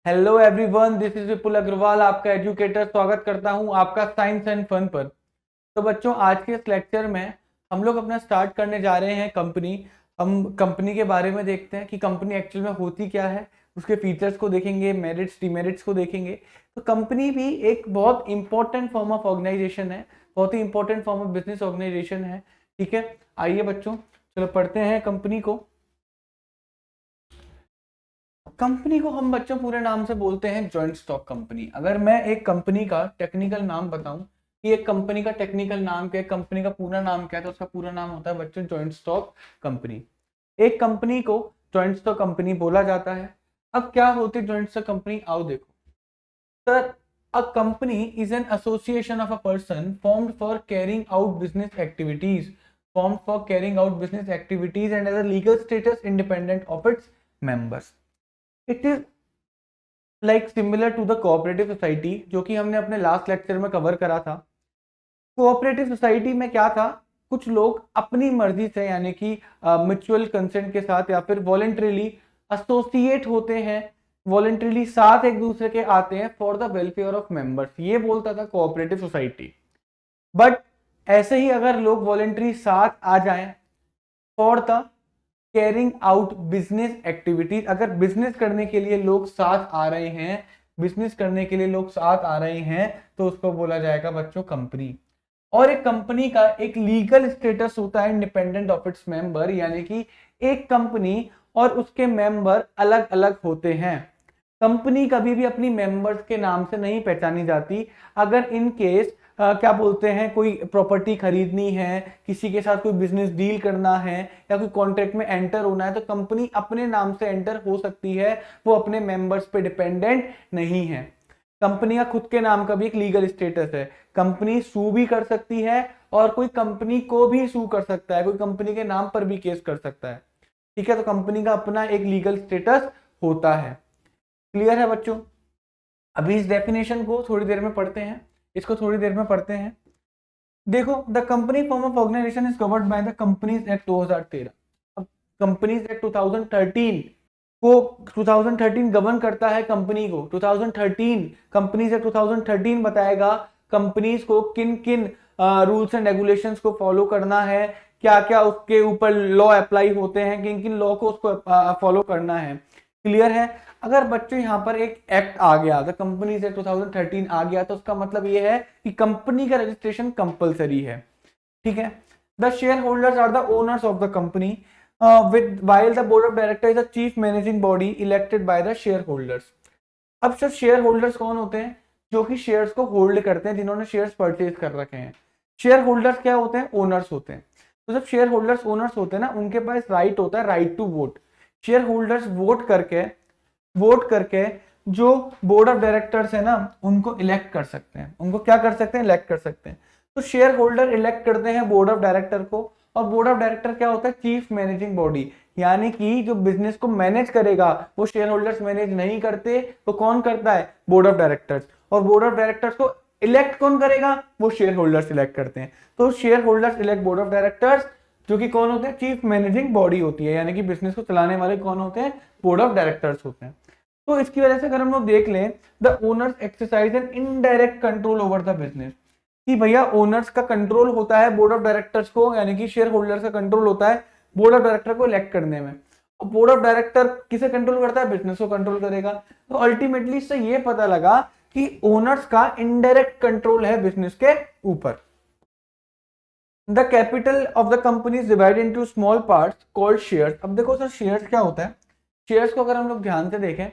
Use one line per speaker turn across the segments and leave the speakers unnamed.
Hello everyone, this is विपुल अग्रवाल, आपका educator. स्वागत करता हूं आपका साइंस एंड फन पर। तो बच्चों, आज के इस लेक्चर में हम लोग अपना स्टार्ट करने जा रहे हैं कंपनी। हम कंपनी के बारे में देखते हैं कि कंपनी एक्चुअल में होती क्या है, उसके फीचर्स को देखेंगे, मेरिट्स डिमेरिट्स को देखेंगे। तो कंपनी भी एक बहुत इंपॉर्टेंट फॉर्म ऑफ ऑर्गेनाइजेशन है, बहुत ही important form of business organisation है। ठीक है, आइए बच्चों, चलो पढ़ते हैं कंपनी को। कंपनी को हम बच्चों पूरे नाम से बोलते हैं जॉइंट स्टॉक कंपनी। अगर मैं एक कंपनी का टेक्निकल नाम बताऊं कि एक कंपनी का टेक्निकल नाम क्या है, कंपनी का पूरा नाम क्या है, तो उसका पूरा नाम होता है बच्चों जॉइंट स्टॉक कंपनी। एक कंपनी को जॉइंट स्टॉक कंपनी बोला जाता है। अब क्या होती है जॉइंट स्टॉक कंपनी, आओ देखो। Sir, a company is an association of a person formed for carrying out business activities and as a legal status independent of its members. It is like similar to the cooperative society, जो कि हमने अपने last lecture में cover करा था। Cooperative society में क्या था, कुछ लोग अपनी मर्जी से यानी कि म्यूचुअल कंसेंट के साथ या फिर वॉलेंटरीली एसोसिएट होते हैं, वॉलेंटरीली साथ एक दूसरे के आते हैं for the welfare of members. ये बोलता था कोऑपरेटिव सोसाइटी। बट ऐसे ही अगर लोग वॉलेंटरी साथ आ जाएं for the carrying out business activities, अगर बिजनेस करने के लिए लोग साथ आ रहे हैं, बिजनेस करने के लिए लोग साथ आ रहे हैं, तो उसको बोला जाएगा बच्चों कंपनी। और एक कंपनी का एक लीगल स्टेटस होता है इंडिपेंडेंट ऑफ इट्स मेंबर, यानी कि एक कंपनी और उसके मेंबर अलग अलग होते हैं। कंपनी कभी भी अपनी मेंबर्स के नाम से नहीं पहचानी जाती। अगर इन केस क्या बोलते हैं, कोई प्रॉपर्टी खरीदनी है, किसी के साथ कोई बिजनेस डील करना है या कोई कॉन्ट्रैक्ट में एंटर होना है, तो कंपनी अपने नाम से एंटर हो सकती है, वो अपने मेंबर्स पे डिपेंडेंट नहीं है। कंपनी का खुद के नाम का भी एक लीगल स्टेटस है। कंपनी सू भी कर सकती है और कोई कंपनी को भी सू कर सकता है, कोई कंपनी के नाम पर भी केस कर सकता है। ठीक है, तो कंपनी का अपना एक लीगल स्टेटस होता है। क्लियर है बच्चों? अभी इस डेफिनेशन को थोड़ी देर में पढ़ते हैं, इसको थोड़ी देर में पढ़ते हैं। देखो, the company form of organisation is covered by the companies act 2013। अब कंपनीज एक्ट 2013 को 2013 गवर्न करता है कंपनी को। 2013 कंपनीज एक्ट 2013 बताएगा कंपनीज को किन किन रूल्स एंड रेगुलेशंस को फॉलो करना है, क्या क्या उसके ऊपर लॉ अप्लाई होते हैं, किन किन लॉ को उसको फॉलो करना है। क्लियर है? अगर बच्चों यहाँ पर एक एक्ट आ गया, द कंपनीज एक्ट 2013 आ गया, तो उसका मतलब ये है कि कंपनी का रजिस्ट्रेशन कंपलसरी है। ठीक है, the share holders are the owners of the company with while the board of directors is the chief managing body elected by the shareholders. अब सर शेयर होल्डर्स कौन होते हैं? जो कि शेयर्स को होल्ड करते हैं, जिन्होंने शेयर्स परचेज कर रखे हैं। शेयर होल्डर्स क्या होते हैं? ओनर्स होते हैं। तो जब शेयर होल्डर्स ओनर्स होते हैं ना, उनके पास राइट होता है, right to vote. Share holders vote करके जो बोर्ड ऑफ डायरेक्टर्स है ना, उनको इलेक्ट कर सकते हैं। उनको क्या कर सकते हैं? इलेक्ट कर सकते हैं। तो शेयर होल्डर इलेक्ट करते हैं बोर्ड ऑफ डायरेक्टर को, और बोर्ड ऑफ डायरेक्टर क्या होता है? चीफ मैनेजिंग बॉडी, यानी कि जो बिजनेस को मैनेज करेगा वो शेयर होल्डर्स मैनेज नहीं करते, तो कौन करता है? Board of directors. और बोर्ड ऑफ डायरेक्टर्स को इलेक्ट कौन करेगा? वो शेयर होल्डर्स इलेक्ट करते हैं। तो share holders elect board of directors, जो कि कौन होते हैं? चीफ मैनेजिंग बॉडी होती है, यानी कि बिजनेस को चलाने वाले कौन होते हैं? बोर्ड ऑफ डायरेक्टर्स होते हैं। तो इसकी वजह से अगर हम लोग देख लें, the owners exercise an indirect control over the business, कि भैया ओनर्स का कंट्रोल होता है बोर्ड ऑफ डायरेक्टर्स को, यानी कि शेयर होल्डर्स का कंट्रोल होता है बोर्ड ऑफ डायरेक्टर को इलेक्ट करने में। और बोर्ड ऑफ डायरेक्टर किसे कंट्रोल करता है? बिजनेस को कंट्रोल करेगा। तो अल्टीमेटली इससे ये पता लगा कि ओनर्स का इनडायरेक्ट कंट्रोल है बिजनेस के ऊपर। The capital of the company is divided into small parts called shares. अब देखो सर, शेयर्स क्या होता है? शेयर्स को अगर हम लोग ध्यान से देखें,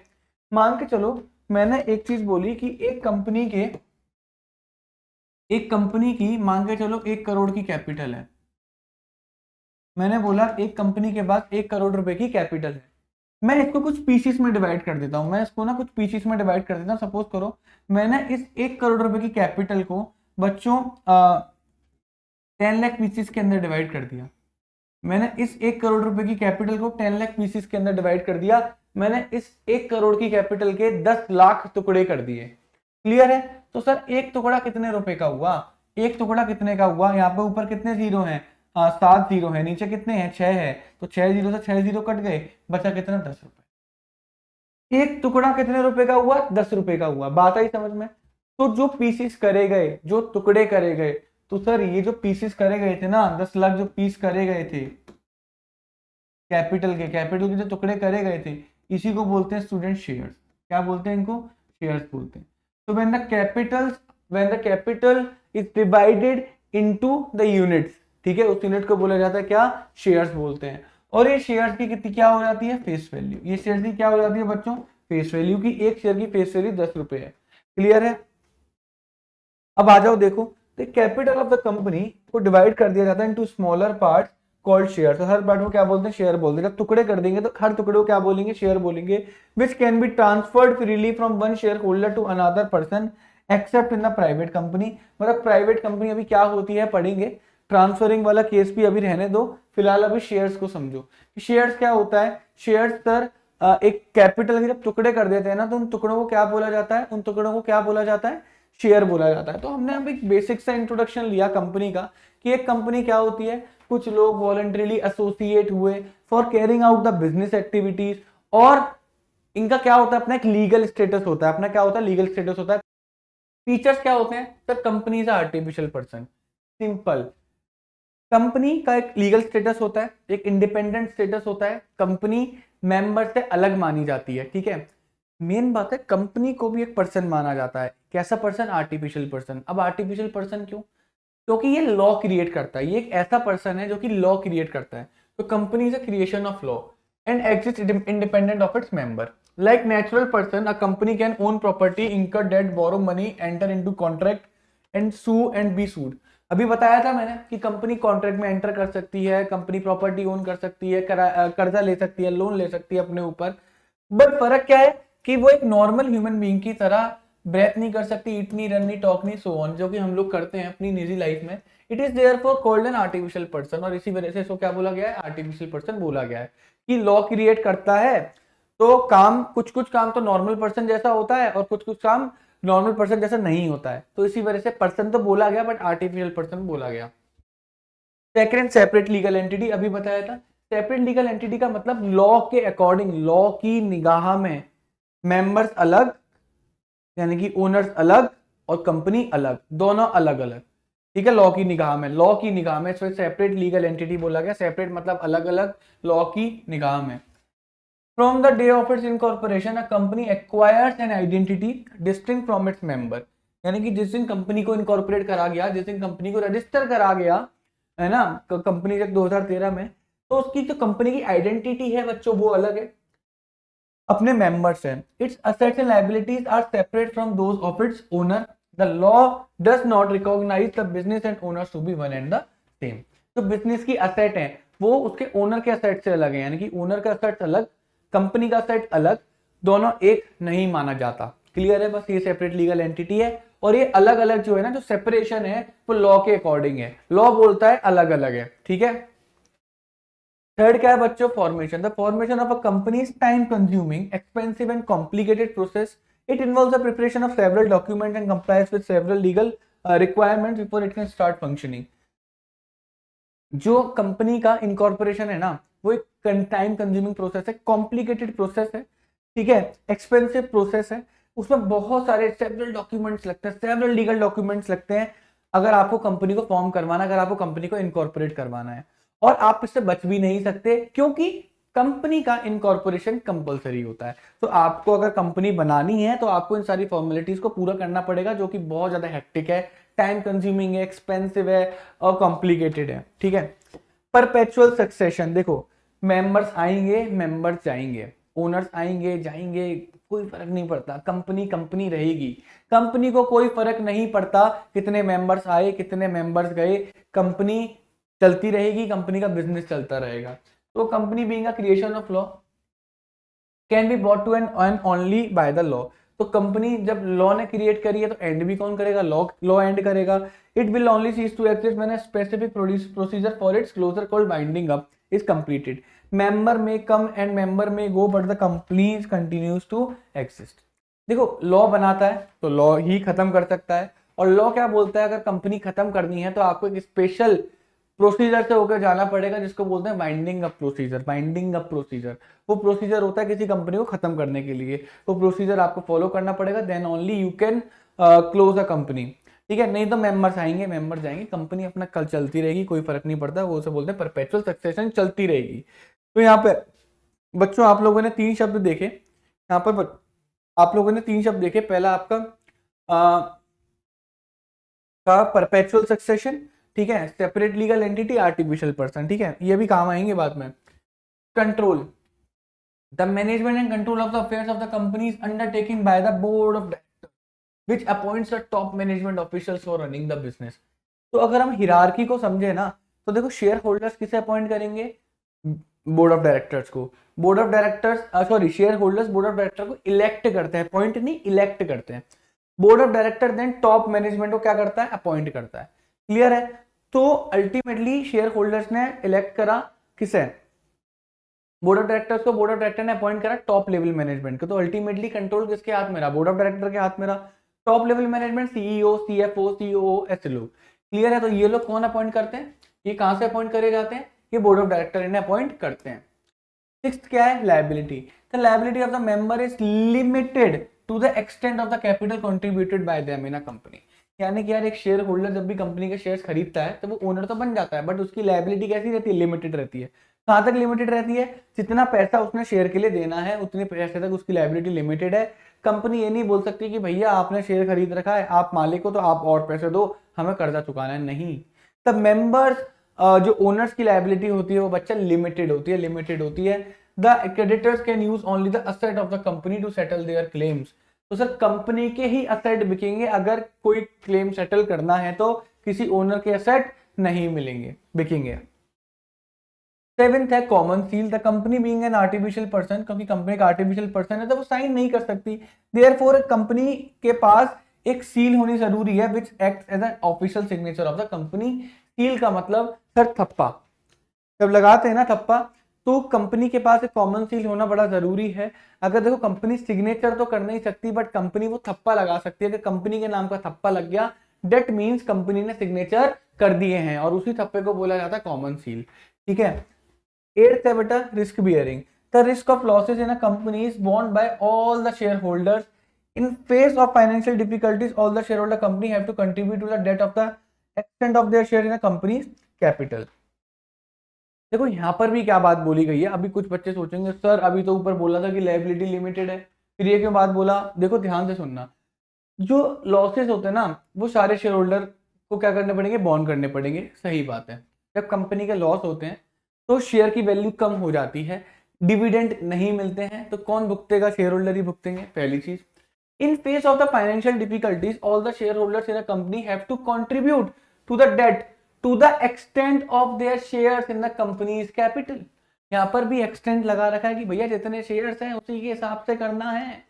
मान के चलो मैंने एक चीज बोली कि एक कंपनी की मान के चलो 1 करोड़ की कैपिटल है। मैंने बोला एक कंपनी के पास 1 करोड़ रुपए की कैपिटल है। मैं इसको कुछ पीसीस में डिवाइड कर देता हूं, मैं इसको ना कुछ पीसीस में डिवाइड कर देता हूं। सपोज करो मैंने इस 1 करोड़ रुपए की कैपिटल को बच्चों 10 लाख पीसीस के अंदर डिवाइड कर दिया। मैंने इस 1 करोड़ रुपए की कैपिटल को 10 लाख पीसीस के अंदर डिवाइड कर दिया। मैंने इस 1 करोड़ की कैपिटल के 10 लाख टुकड़े कर दिए। क्लियर है? तो सर एक टुकड़ा कितने रुपए का हुआ? एक टुकड़ा कितने का हुआ? यहाँ पे ऊपर कितने जीरो हैं? 7 जीरो है, नीचे कितने हैं? 6 है। तो 6 जीरो से 6 जीरो कट गए, बचा कितना? 10 रुपए। एक टुकड़ा कितने रुपए का हुआ? 10 रुपए का हुआ। बात आई समझ में? तो जो पीसेस करे गए, जो टुकड़े करे गए, तो सर ये जो पीसेस करे गए थे ना, 10 लाख जो पीस करे गए थे कैपिटल के जो टुकड़े करे गए थे, इसी को बोलते हैं स्टूडेंट शेयर्स। क्या बोलते हैं इनको? शेयर्स बोलते हैं। तो when the capital is divided into the units, ठीक है, उस यूनिट को बोला जाता है क्या? शेयर्स बोलते हैं। और ये शेयर्स की कितनी क्या हो जाती है? Face value. ये शेयर्स की क्या हो जाती है बच्चों? फेस वैल्यू की। एक शेयर की फेस वैल्यू 10 रुपए है। क्लियर है? अब आ जाओ, देखो, तो कैपिटल ऑफ द कंपनी को डिवाइड कर दिया जाता है into smaller part called share. तो हर पार्ट को क्या बोलते हैं? शेयर बोलते हैं। जब टुकड़े कर देंगे तो हर टुकड़े को क्या बोलेंगे? शेयर बोलेंगे। Which can be transferred freely from one share holder to another person except in the private company. मतलब प्राइवेट कंपनी अभी क्या होती है पढ़ेंगे, ट्रांसफरिंग वाला केस भी अभी रहने दो, फिलहाल अभी शेयर्स को समझो। शेयर्स क्या होता है? शेयर्स सर एक कैपिटल के जब टुकड़े कर देते हैं ना, तो उन टुकड़ों को क्या बोला जाता है? उन टुकड़ों को क्या बोला जाता है? शेयर बोला जाता है। तो हमने अब एक बेसिक सा इंट्रोडक्शन लिया कंपनी का, कि एक कंपनी क्या होती है? कुछ लोग वॉलंटरीली एसोसिएट हुए for carrying out the business activities, और इनका क्या होता है? अपना एक लीगल स्टेटस होता है। अपना क्या होता है? लीगल स्टेटस होता है। फीचर्स क्या होते हैं sir? Company is artificial person. Simple. Company का एक लीगल स्टेटस होता है, एक इंडिपेंडेंट स्टेटस होता है, कंपनी मेंबर से अलग मानी जाती है, ठीक है। मेन बात है, कंपनी को भी एक पर्सन माना जाता है। कैसा पर्सन? Artificial person. अब आर्टिफिशियल पर्सन क्यों? क्योंकि ये लॉ क्रिएट करता है। ये एक ऐसा पर्सन है जो कि लॉ क्रिएट करता है। तो company is a creation of law and exist independent of its member. Like natural person, a company can own property, incur debt, borrow money, enter into contract and sue and be sued. अभी बताया था मैंने कि company contract में enter कर सकती है, company property own कर सकती है, कर्जा ले सकती है, लोन ले सकती है अपने ऊपर। बट फर्क क्या है कि वो एक नॉर्मल ह्यूमन बीइंग की तरह ब्रेथ नहीं कर सकती, ईट नहीं, रन नहीं, टॉक नहीं, सो ऑन, जो कि हम लोग करते हैं अपनी निजी लाइफ में। It is therefore called an artificial person. और इसी वजह से इसको क्या बोला गया है? आर्टिफिशियल पर्सन बोला गया है। कि लॉ क्रिएट करता है, तो काम, कुछ कुछ काम तो नॉर्मल पर्सन जैसा होता है और कुछ कुछ काम नॉर्मल पर्सन जैसा नहीं होता है। तो इसी वजह से पर्सन तो बोला गया, बट आर्टिफिशियल पर्सन बोला गया। Second, separate legal entity. अभी बताया था, सेपरेट लीगल एंटिटी का मतलब लॉ के अकॉर्डिंग, लॉ की निगाह में मेंबर्स अलग, यानी कि ओनर्स अलग और कंपनी अलग, दोनों अलग अलग, ठीक है। लॉ की निगाह में, लॉ की निगाह में सेपरेट लीगल एंटिटी बोला गया। सेपरेट मतलब अलग अलग, लॉ की निगाह में। From the day of its incorporation a company acquires an identity distinct from its member. यानी कि जिस दिन कंपनी को इनकॉर्पोरेट करा गया, जिस दिन कंपनी को रजिस्टर करा गया, है ना, कंपनी जब 2013 में, तो उसकी जो कंपनी की आइडेंटिटी है बच्चों, वो अलग है, अपने मेंबर्स हैं। Its assets and liabilities are separate from those of its owner. The law does not recognise the business and owners to be one and the same. तो बिजनेस की असेट है, वो उसके ओनर के असेट से अलग है, यानी कि ओनर का असेट अलग, कंपनी का असेट अलग, दोनों एक नहीं माना जाता। क्लियर है? बस ये सेपरेट लीगल एंटिटी है। और ये अलग अलग जो है ना, जो सेपरेशन है वो लॉ के अकॉर्डिंग है। लॉ बोलता है अलग अलग है, ठीक है। थर्ड क्या है बच्चों? Formation. The formation of a company is time consuming, expensive and complicated process. It involves the preparation of several documents and complies with several legal requirements before it can start functioning. जो company का incorporation है ना, वो एक time consuming process है, complicated process है, ठीक है, एक्सपेंसिव प्रोसेस है। उसमें बहुत सारे सेवरल डॉक्यूमेंट्स लगते हैं, सेवरल लीगल डॉक्यूमेंट्स लगते हैं, अगर आपको कंपनी को फॉर्म करवाना, अगर आपको कंपनी को इनकॉर्पोरेट करवाना है। और आप इससे बच भी नहीं सकते, क्योंकि कंपनी का इनकॉर्पोरेशन कंपलसरी होता है। तो आपको अगर कंपनी बनानी है तो आपको इन सारी फॉर्मेलिटीज को पूरा करना पड़ेगा, जो कि बहुत ज्यादा हेक्टिक है, टाइम कंज्यूमिंग है, एक्सपेंसिव है और कॉम्प्लिकेटेड है, ठीक है। Perpetual succession. देखो, मेंबर्स आएंगे, मेंबर्स जाएंगे, ओनर्स आएंगे जाएंगे, कोई फर्क नहीं पड़ता, कंपनी कंपनी रहेगी। कंपनी को कोई फर्क नहीं पड़ता कितने मेंबर्स आए, कितने मेंबर्स गए, कंपनी चलती रहेगी, कंपनी का बिजनेस चलता रहेगा। तो company being a creation of law can be brought to end only by the law. तो कंपनी जब लॉ ने क्रिएट करी है, तो एंड भी कौन करेगा? लॉ, लॉ एंड करेगा। It will only cease to exist when a specific procedure for its closure called binding up is completed. Member में कम एंड मेंबर में go, but the company continues to exist. देखो, law बनाता है तो law ही खत्म कर सकता है, और लॉ क्या बोलता है, अगर कंपनी खत्म करनी है तो आपको एक स्पेशल प्रोसीजर से होकर जाना पड़ेगा, जिसको बोलते हैं binding up procedure. Binding up procedure वो प्रोसीजर होता है किसी कंपनी को खत्म करने के लिए, वो प्रोसीजर आपको फॉलो करना पड़ेगा, then only you can close a company. ठीक है, नहीं तो मेंबर्स आएंगे, मेंबर जाएंगे, कंपनी अपना कल चलती रहेगी, कोई फर्क नहीं पड़ता, वो उसे बोलते हैं परपेचुअल सक्सेशन, चलती रहेगी। तो यहाँ पे बच्चों आप लोगों ने 3 शब्द देखे, यहाँ पर आप लोगों ने 3 शब्द देखे। पहला आपका का परपेचुअल सक्सेशन, ठीक है, separate legal entity, artificial person, ठीक है, ये भी काम आएंगे बाद में। Control, the management and control of the affairs of the company is undertaking by the board of directors which appoints the top management officials for running the business. तो अगर हम हिरार्की को समझे ना, तो देखो शेयर होल्डर्स किसे appoint करेंगे, बोर्ड ऑफ डायरेक्टर्स को। Board of directors sorry share holders board of director को इलेक्ट करते हैं, अपॉइंट नहीं, इलेक्ट करते हैं। Board of director then top management को क्या करता है, अपॉइंट करता है। क्लियर है? तो अल्टीमेटली शेयर होल्डर्स ने इलेक्ट करा किसे, बोर्ड ऑफ डायरेक्टर्स को, बोर्ड ऑफ डायरेक्टर ने अपॉइंट करा टॉप लेवल मैनेजमेंट को। तो अल्टीमेटली कंट्रोल किसके हाथ में रहा, बोर्ड ऑफ डायरेक्टर के हाथ में रहा। Top level management, CEO, CFO, COO, SLO. Clear है? तो ये लोग कौन अपॉइंट करते हैं, ये कहां से अपॉइंट करे जाते हैं, ये बोर्ड ऑफ डायरेक्टर इन्हें अपॉइंट करते हैं। सिक्स्थ क्या है, liability. The liability of the member is limited to the extent of the capital contributed by them in a company. यानी कि यार एक शेयर होल्डर जब भी कंपनी के शेयर्स खरीदता है तो वो ओनर तो बन जाता है, बट उसकी लायबिलिटी कैसी रहती है, लिमिटेड रहती है। कहां तक लिमिटेड रहती है, जितना पैसा उसने शेयर के लिए देना है उतने पैसे तक उसकी लायबिलिटी लिमिटेड है। कंपनी ये नहीं बोल सकती कि भैया आपने शेयर खरीद रखा है, आप मालिक हो तो आप और पैसे दो, हमें कर्जा चुकाना है, नहीं। तब मेंबर्स जो ओनर्स की लायबिलिटी होती है वो बच्चा लिमिटेड होती है, लिमिटेड होती है। The creditors can use only the asset of the company to settle their claims. तो सर कंपनी के ही असेट बिकेंगे, अगर कोई क्लेम सेटल करना है तो किसी ओनर के असेट नहीं मिलेंगे, बिकेंगे। सेवेंथ है common seal. The company being an artificial person, क्योंकि कंपनी का आर्टिफिशियल पर्सन है तो वो साइन नहीं कर सकती, देयरफॉर कंपनी के पास एक सील होनी जरूरी है which act as an official signature of the company. Seal का मतलब सर थप्पा, जब लगाते हैं ना थप्पा, तो कंपनी के पास एक कॉमन सील होना बड़ा जरूरी है। अगर देखो कंपनी सिग्नेचर तो कर नहीं सकती, बट कंपनी वो थप्पा लगा सकती है। अगर कंपनी के नाम का थप्पा लग गया, डेट मीन्स कंपनी ने सिग्नेचर कर दिए हैं, और उसी थप्पे को बोला जाता है कॉमन सील। ठीक है। एट्थ है बेटा risk bearing. The risk of losses in a company is borne by all the share holders. In face of financial difficulties all the share holder company have to contribute to the debt of the extent of their share in a company's capital. देखो यहाँ पर भी क्या बात बोली गई है। अभी कुछ बच्चे सोचेंगे सर अभी तो ऊपर बोला था कि लायबिलिटी लिमिटेड है, फिर ये क्यों बात बोला। देखो ध्यान से सुनना, जो लॉसेस होते हैं ना वो सारे शेयर होल्डर को क्या करने पड़ेंगे, बॉन्ड करने पड़ेंगे। सही बात है। जब कंपनी के लॉस होते हैं तो शेयर की वैल्यू कम हो जाती है, डिविडेंड नहीं मिलते हैं, तो कौन भुगतेगा, शेयर होल्डर ही भुगतेंगे, पहली चीज। In face of the financial difficulties all the share holders in a company have to contribute to the debt to the extent of their shares in the company's capital. यहाँ पर भी extent लगा रखा है कि भैया जितने शेयर्स हैं उसी के हिसाब से करना है।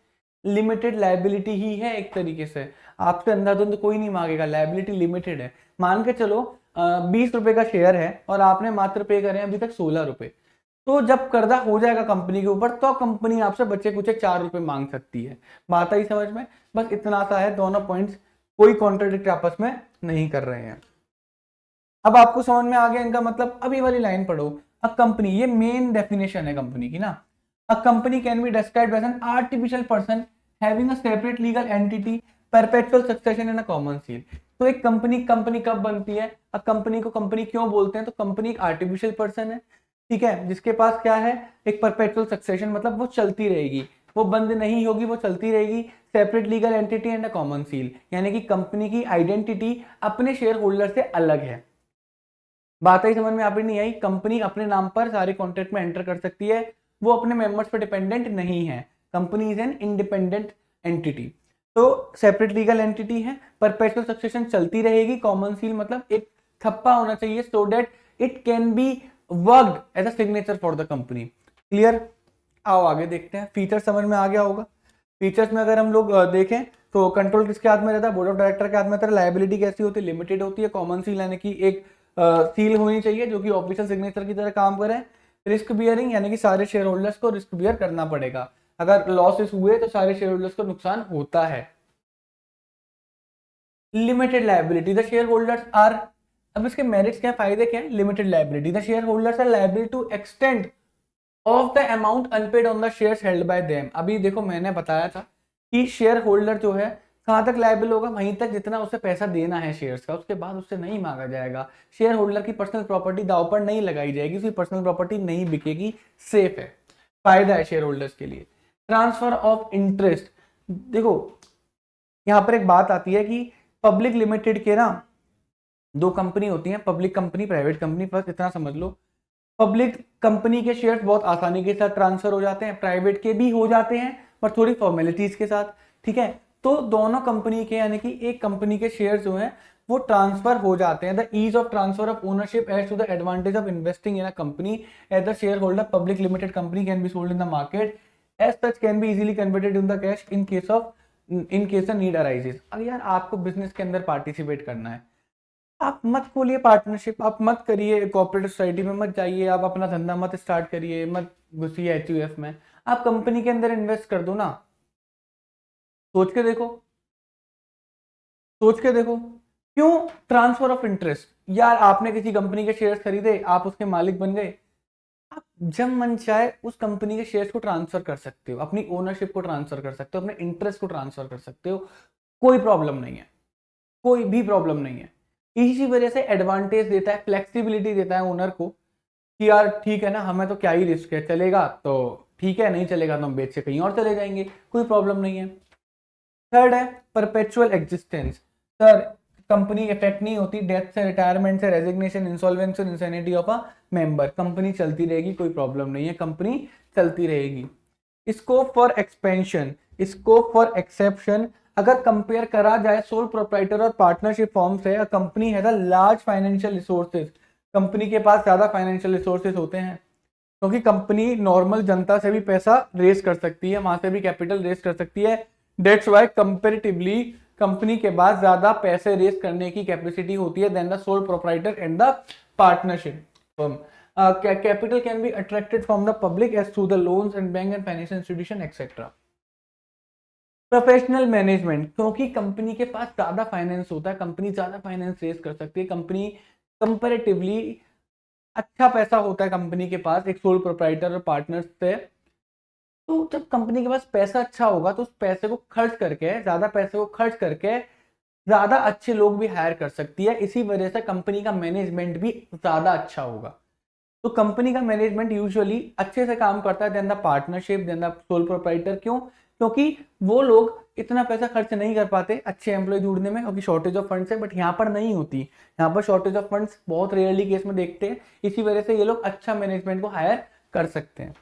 लिमिटेड लायबिलिटी ही है एक तरीके से, आपसे अंधाधुंध कोई नहीं मांगेगा, लायबिलिटी लिमिटेड है। मान के चलो 20 रुपए का शेयर है और आपने मात्र पे करे अभी तक 16 रुपए, तो जब कर्जा हो जाएगा कंपनी के ऊपर तो कंपनी आपसे बचे कुछ 4 रुपए मांग सकती है। बात आई समझ में? बस इतना सा है, दोनों पॉइंट्स कोई कॉन्ट्राडिक्ट आपस में नहीं कर रहे हैं। अब आपको समझ में आ गया इनका मतलब। अब ये वाली लाइन पढ़ो, अ कंपनी, ये मेन डेफिनेशन है कंपनी की ना। A company can be described as an artificial person having a separate legal entity, perpetual succession and a common seal. तो एक कंपनी कब बनती है, अ कंपनी को कंपनी क्यों बोलते हैं, तो कंपनी एक आर्टिफिशियल पर्सन है, ठीक है, जिसके पास क्या है, एक परपेचुअल सक्सेशन, मतलब वो चलती रहेगी, वो बंद नहीं होगी, वो चलती रहेगी। Separate legal entity and a common seal, यानी कि कंपनी की आइडेंटिटी अपने शेयर होल्डर से अलग है। बात आई समझ में? यहाँ पे नहीं आई, कंपनी अपने नाम पर सारे कॉन्ट्रैक्ट में एंटर कर सकती है, वो अपने मेंबर्स पर डिपेंडेंट नहीं है। Company is an independent entity. तो सेपरेट लीगल एंटिटी है, परपेचुअल सक्सेशन चलती रहेगी, कॉमन सील मतलब एक थप्पा होना चाहिए so that it can be worked as a signature for the company. Clear? आओ आगे देखते हैं। फीचर समझ में आ गया होगा। फीचर्स में अगर हम लोग देखें तो कंट्रोल किसके हाथ में रहता है, बोर्ड ऑफ डायरेक्टर के हाथ में रहता है। लायबिलिटी कैसी होती है, लिमिटेड होती है। कॉमन सील यानी कि एक सील होनी चाहिए जो कि ऑफिशियल सिग्नेचर की तरह काम करे। रिस्क बियरिंग यानी कि सारे शेयर होल्डर्स को रिस्क बियर करना पड़ेगा, अगर लॉसेस हुए तो सारे शेयर होल्डर्स को नुकसान होता है। Limited liability, the share holders are अब इसके मेरिट्स क्या, फायदे क्या है? Limited liability, the share holders are liable to extend of the amount unpaid on the shares held by them. अभी देखो मैंने बताया था कि शेयर होल्डर जो है कहां तक लायबल होगा, वहीं तक जितना उसे पैसा देना है शेयर्स का, उसके बाद उससे नहीं मांगा जाएगा। शेयर होल्डर की पर्सनल प्रॉपर्टी दांव पर नहीं लगाई जाएगी, उसकी पर्सनल प्रॉपर्टी नहीं बिकेगी, सेफ है, फायदा है शेयर होल्डर्स के लिए। ट्रांसफर ऑफ इंटरेस्ट, देखो यहां पर एक बात आती है कि पब्लिक लिमिटेड के ना दो कंपनी होती है, public company, private company. First इतना समझ लो, पब्लिक कंपनी के शेयर्स बहुत आसानी के साथ ट्रांसफर हो जाते हैं, प्राइवेट के भी हो जाते हैं पर थोड़ी फॉर्मेलिटीज के साथ, ठीक है। तो दोनों कंपनी के यानी कि एक कंपनी के शेयर्स जो हैं वो ट्रांसफर हो जाते हैं। The ease of transfer of ownership as to the advantage of investing in a company as the share holder. Public limited company can be sold in the market as such, can be easily converted in the cash in case need arises. अगर यार आपको business के अंदर participate करना है, आप मत खोलिए पार्टनरशिप, आप मत करिए कोऑपरेटिव सोसाइटी में, मत जाइए, आप अपना धंधा मत स्टार्ट करिए, मत घुसिए एचयूएफ में, आप कंपनी के अंदर इन्वेस्ट कर दो ना। सोच के देखो, सोच के देखो, क्यों ट्रांसफर ऑफ इंटरेस्ट? यार आपने किसी कंपनी के शेयर्स खरीदे, आप उसके मालिक बन गए, आप जब मन चाहे उस कंपनी के शेयर्स को ट्रांसफर कर सकते हो, अपनी ओनरशिप को ट्रांसफर कर सकते हो, अपने इंटरेस्ट को ट्रांसफर कर सकते हो, कोई प्रॉब्लम नहीं है, कोई भी प्रॉब्लम नहीं है। इसी वजह से एडवांटेज देता है, फ्लेक्सिबिलिटी देता है ओनर को कि यार ठीक है ना, हमें तो क्या ही रिस्क है, चलेगा तो ठीक है, नहीं चलेगा तो हम बेच के कहीं और चले जाएंगे, कोई प्रॉब्लम नहीं है। थर्ड है perpetual existence. Sir company effect नहीं होती डेथ से, रिटायरमेंट से, resignation, insolvency, insanity of a member, company चलती रहेगी, कोई प्रॉब्लम नहीं है, कंपनी चलती रहेगी। Scope for expansion, scope for exception, अगर कंपेयर करा जाए सोल प्रोप्राइटर और पार्टनरशिप फॉर्म से, company has a large financial resources, company के पास ज्यादा फाइनेंशियल रिसोर्सेज होते हैं, क्योंकि कंपनी नॉर्मल जनता से भी पैसा रेस कर सकती है, वहां से भी कैपिटल रेस कर सकती है। डेट्स वाई कंपेरेटिवली कंपनी के पास ज्यादा पैसे रेस करने की कैपेसिटी होती है then the sole proprietor and the partnership firm. Capital can be attracted from the public as through the loans and bank and financial institution etcetera. Professional management, क्योंकि company के पास ज्यादा फाइनेंस होता है, कंपनी ज्यादा finance race कर सकती है, कंपनी कंपेरेटिवली अच्छा पैसा होता है कंपनी के पास एक सोल प्रोप्राइटर और पार्टनर से। तो जब कंपनी के पास पैसा अच्छा होगा तो उस पैसे को खर्च करके, ज्यादा पैसे को खर्च करके ज्यादा अच्छे लोग भी हायर कर सकती है, इसी वजह से कंपनी का मैनेजमेंट भी ज्यादा अच्छा होगा। तो कंपनी का मैनेजमेंट यूजुअली अच्छे से काम करता है then the partnership, then the sole proprietor. क्यों? क्योंकि वो लोग इतना पैसा खर्च नहीं कर पाते अच्छे एम्प्लॉय ढूंढने में, क्योंकि शॉर्टेज ऑफ फंड्स है, बट यहाँ पर नहीं होती, यहाँ पर शॉर्टेज ऑफ फंड्स बहुत रेयरली केस में देखते हैं, इसी वजह से ये लोग अच्छा मैनेजमेंट को हायर कर सकते हैं।